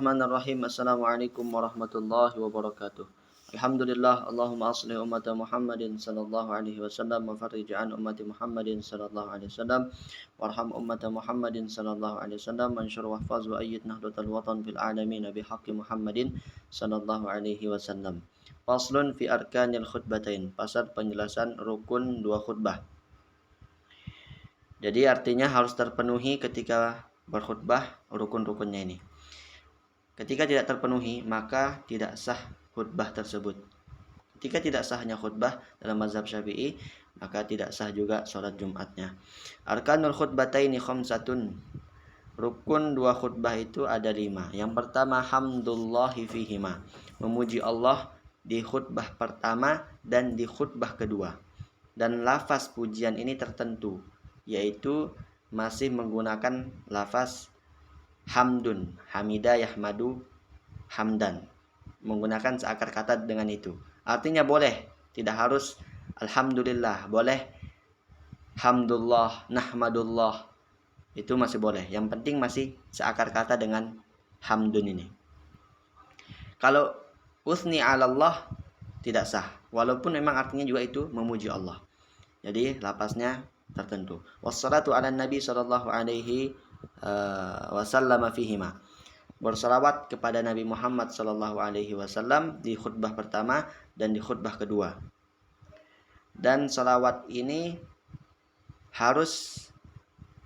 Bismillahirrahmanirrahim. Assalamualaikum warahmatullahi wabarakatuh. Alhamdulillah, Allahumma aslih ummata Muhammadin sallallahu alaihi wasallam wa farrij an ummati Muhammadin sallallahu alaihi wasallam warham ummata Muhammadin sallallahu alaihi wasallam mansyur wahfaz wa ayyid nahdlatal watan fil alamin bihaqqi Muhammadin sallallahu alaihi wasallam. Faslun fi arkanil khutbatain. Pasal penjelasan rukun dua khutbah. Jadi artinya harus terpenuhi ketika berkhutbah rukun-rukunnya ini. Ketika tidak terpenuhi, maka tidak sah khutbah tersebut. Ketika tidak sahnya khutbah dalam mazhab Syafi'i, maka tidak sah juga sholat Jumatnya. Arkanul khutbataini khamsatun. Rukun dua khutbah itu ada 5. Yang pertama, hamdulillahi fihima. Memuji Allah di khutbah pertama dan di khutbah kedua. Dan lafaz pujian ini tertentu, yaitu masih menggunakan lafaz hamdun, hamida yahmadu hamdan, menggunakan seakar kata dengan itu. Artinya boleh, tidak harus alhamdulillah, boleh hamdulillah, nahmadullah, itu masih boleh. Yang penting masih seakar kata dengan hamdun ini. Kalau usni ala Allah tidak sah, walaupun memang artinya juga itu memuji Allah. Jadi lapasnya tertentu. Wassalatu ala nabi sallallahu alaihi wasallam fihima. Bersalawat kepada Nabi Muhammad sallallahu alaihi wasallam di khutbah pertama dan di khutbah kedua. Dan salawat ini harus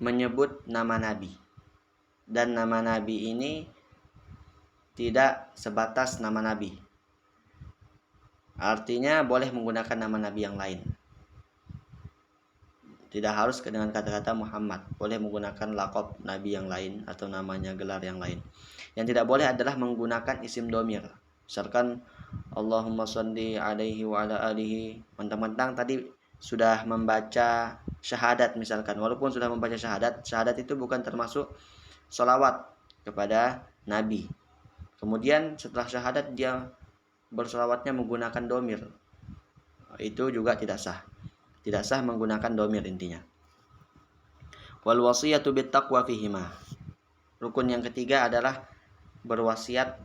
menyebut nama Nabi. Dan nama Nabi ini tidak sebatas nama Nabi. Artinya boleh menggunakan nama Nabi yang lain. Tidak harus dengan kata-kata Muhammad. Boleh menggunakan laqab Nabi yang lain atau namanya gelar yang lain. Yang tidak boleh adalah menggunakan isim domir. Misalkan Allahumma sholli alaihi wa ala alihi. Mentang-mentang tadi sudah membaca syahadat misalkan. Walaupun sudah membaca syahadat, syahadat itu bukan termasuk sholawat kepada Nabi. Kemudian setelah syahadat dia bersolawatnya menggunakan domir. Itu juga tidak sah. Tidak sah menggunakan domir intinya. Wal wasiyatu bittaqwa fihima. Rukun yang ketiga adalah berwasiat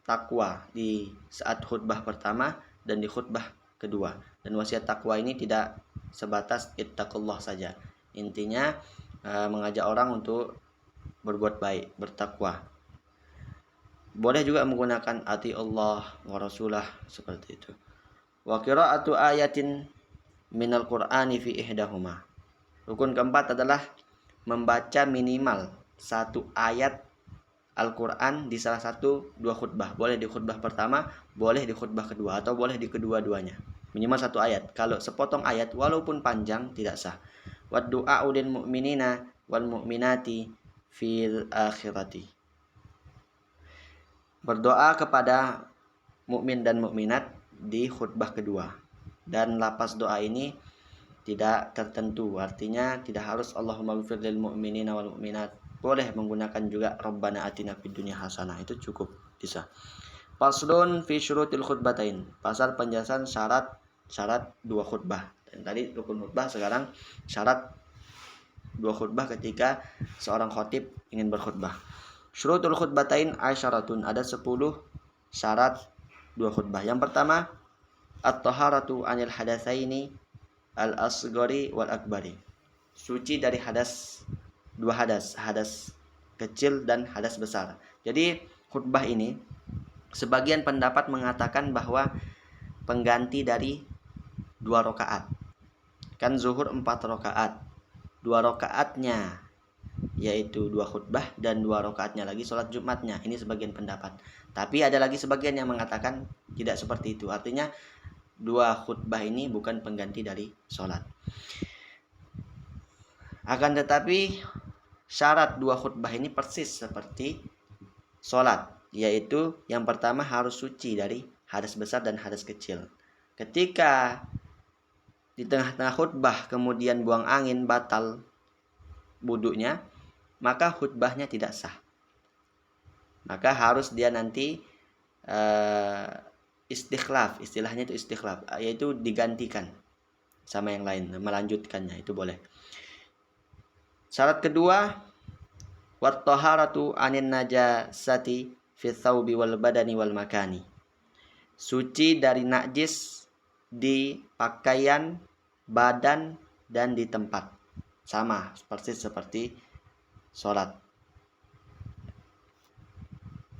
takwa di saat khutbah pertama dan di khutbah kedua. Dan wasiat takwa ini tidak sebatas ittaqullah saja. Intinya mengajak orang untuk berbuat baik, bertakwa. Boleh juga menggunakan ati Allah wa rasulah seperti itu. Wa qira'atu ayatin minal Qur'ani fi ihdahuma. Rukun keempat adalah membaca minimal satu ayat Al-Quran di salah satu dua khutbah. Boleh di khutbah pertama, boleh di khutbah kedua, atau boleh di kedua-duanya. Minimal satu ayat. Kalau sepotong ayat walaupun panjang tidak sah. Wad du'a'u lil mu'minina wal mu'minati fil akhirati. Berdoa kepada mukmin dan mukminat di khutbah kedua. Dan lapas doa ini tidak tertentu, artinya tidak harus Allahumma ghfir lil mu'minina wal mu'minat. Boleh menggunakan juga Rabbana atina fid dunya hasanah, itu cukup bisa. Faslun fi syurutil khutbatain. Pasal penjelasan syarat dua khutbah. Dan tadi rukun khutbah, sekarang syarat dua khutbah ketika seorang khatib ingin berkhutbah. Syurutul khutbatain asyaratun, ada 10 syarat dua khutbah. Yang pertama, at-taharatu anil hadatsaini al-asghari wal akbari. Suci dari dua hadas, hadas kecil dan hadas besar. Jadi khutbah ini sebagian pendapat mengatakan bahwa pengganti dari 2 rakaat. Kan zuhur 4 rakaat. 2 rakaatnya yaitu 2 khutbah dan 2 rakaatnya lagi sholat Jumatnya. Ini sebagian pendapat. Tapi ada lagi sebagian yang mengatakan tidak seperti itu. Artinya 2 khutbah ini bukan pengganti dari sholat. Akan tetapi syarat 2 khutbah ini persis seperti sholat, yaitu yang pertama harus suci dari hadas besar dan hadas kecil. Ketika di tengah-tengah khutbah kemudian buang angin, batal wudunya, maka khutbahnya tidak sah. Maka harus dia nanti istikhlaf, istilahnya itu istikhlaf, yaitu digantikan sama yang lain, melanjutkannya, itu boleh. Syarat kedua, wat taharatu anin najasati fi thawbi wal badani wal makani. Suci dari najis di pakaian, badan, dan di tempat. Sama persis seperti sholat.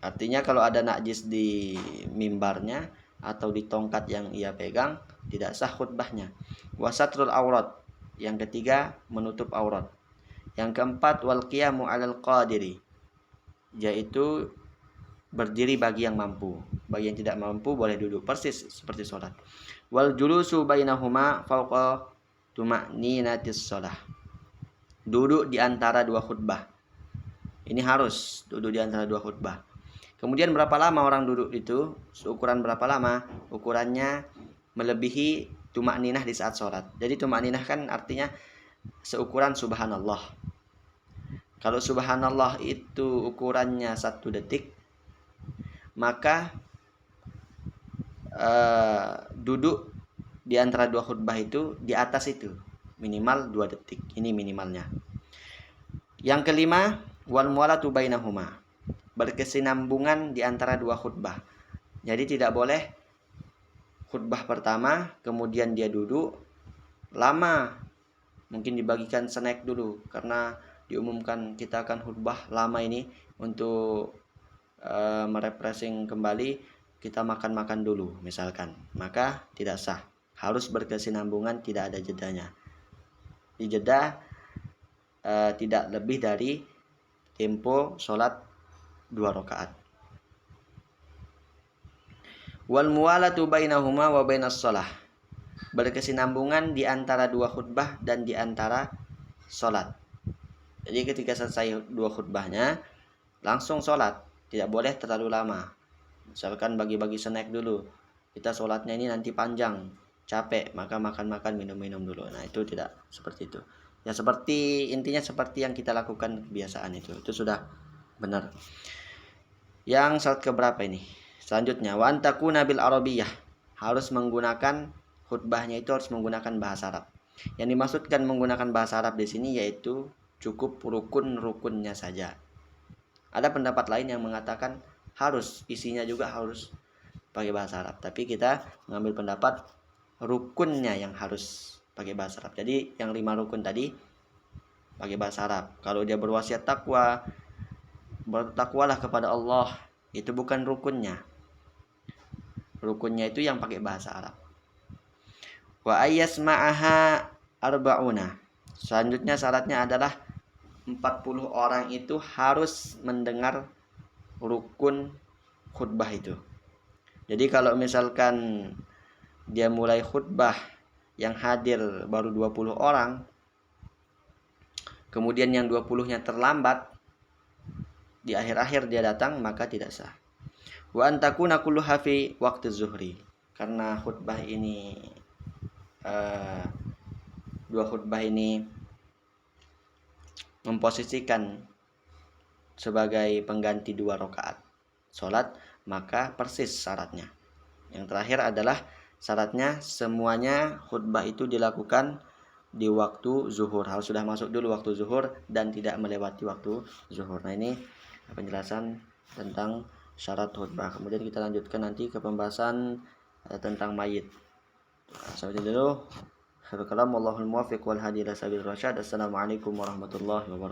Artinya kalau ada najis di mimbarnya atau di tongkat yang ia pegang, tidak sah khutbahnya. Wasatrul aurat. Yang ketiga, menutup aurat. Yang keempat, wal qiyamu 'alal qadiri, yaitu berdiri bagi yang mampu. Bagi yang tidak mampu boleh duduk, persis seperti sholat. Wal julusu bainahuma fawqa tuma'ninatis shalah. Duduk di antara dua khutbah. Ini harus duduk di antara dua khutbah. Kemudian berapa lama orang duduk itu? Ukuran berapa lama? Ukurannya melebihi tuma'ninah di saat sholat. Jadi tuma'ninah kan artinya seukuran subhanallah. Kalau subhanallah itu ukurannya 1 detik, maka duduk di antara dua khutbah itu di atas itu minimal 2 detik. Ini minimalnya. Yang kelima, wal muwalatu bainahuma, berkesinambungan di antara dua khutbah. Jadi tidak boleh khutbah pertama kemudian dia duduk lama, mungkin dibagikan snack dulu karena diumumkan kita akan khutbah lama ini untuk merefreshing kembali, kita makan dulu misalkan, maka tidak sah. Harus berkesinambungan, tidak ada jedanya. Di jeda tidak lebih dari tempo sholat 2 rakaat. Wal muwalatu bainahuma wa bainas shalah, berkesinambungan di antara dua khutbah dan di antara sholat. Jadi ketika selesai dua khutbahnya langsung sholat, tidak boleh terlalu lama. Misalkan bagi-bagi snack dulu, kita sholatnya ini nanti panjang, capek, maka makan minum dulu. Nah itu tidak seperti itu. Ya seperti intinya seperti yang kita lakukan kebiasaan itu sudah benar. Yang syarat keberapa ini? Selanjutnya, wa antakuna bil arabiyah, harus menggunakan khutbahnya itu harus menggunakan bahasa Arab. Yang dimaksudkan menggunakan bahasa Arab di sini yaitu cukup rukun-rukunnya saja. Ada pendapat lain yang mengatakan harus isinya juga harus pakai bahasa Arab, tapi kita mengambil pendapat rukunnya yang harus pakai bahasa Arab. Jadi yang 5 rukun tadi pakai bahasa Arab. Kalau dia berwasiat takwa, bertakwalah kepada Allah, itu bukan rukunnya. Rukunnya itu yang pakai bahasa Arab. Wa ayyasma'aha arba'una. Selanjutnya syaratnya adalah 40 orang itu harus mendengar rukun khutbah itu. Jadi kalau misalkan dia mulai khutbah yang hadir baru 20 orang, kemudian yang 20-nya terlambat, di akhir-akhir dia datang, maka tidak sah. Wa antakuna kulluha fi waqti zuhri, karena khutbah ini dua khutbah ini memposisikan sebagai pengganti 2 rakaat sholat, maka persis syaratnya. Yang terakhir adalah syaratnya semuanya khutbah itu dilakukan di waktu zuhur, harus sudah masuk dulu waktu zuhur dan tidak melewati waktu zuhur. Nah ini penjelasan tentang syarat khutbah. Kemudian kita lanjutkan nanti ke pembahasan tentang mayit. Sampai dulu. Khairul kalam, wallahul muwaffiq wal hadi ila sabilir rasyad. Assalamualaikum warahmatullahi wabarakatuh.